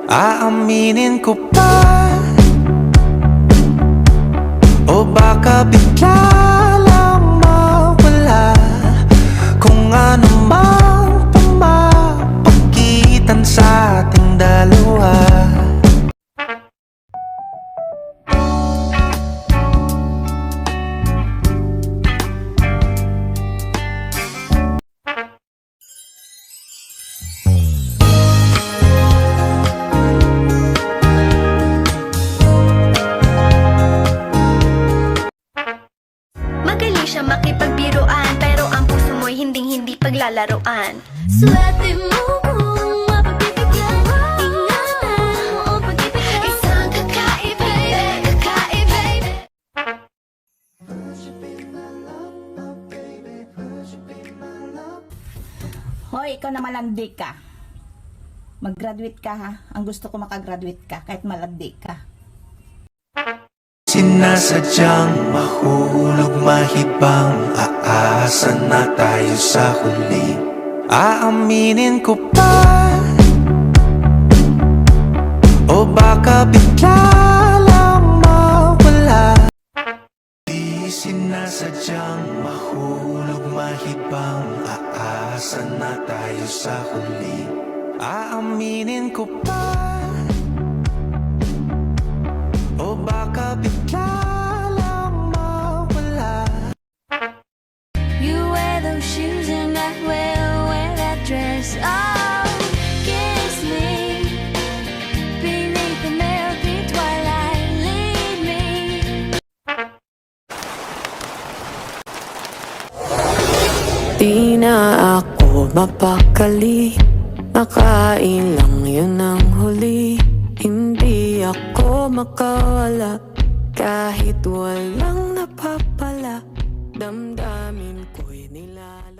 Aaminin ko pa, o baka bigla lang mawala kung ano mang pumapagitan sa ating dalawa. Magaling siya makipagbiruan, pero ang puso mo'y hindi paglalaroan. Swerte mo kung mapagbibigyan, ingatan mo o pag-ibigyan. Isang kakaiba, baby. Hoy, ikaw na malandi ka. Mag-graduate ka ha. Ang gusto ko makagraduate ka kahit malandi ka. Sinasadyang mahulog mahibang, aasa na tayo sa huli. Aaminin ko pa, o baka bigla lang mawala. Di sinasadyang mahulog mahibang, aasa na tayo sa huli. Aaminin ko pa, o baka bigla lang mawala. You wear those shoes and I will wear that dress. Oh, kiss me beneath the milky twilight. Lead me. Di na ako mapakali, makain lang yun ang huli. Hindi ako makawala, kahit walang napapala. Damdamin ko'y nilala.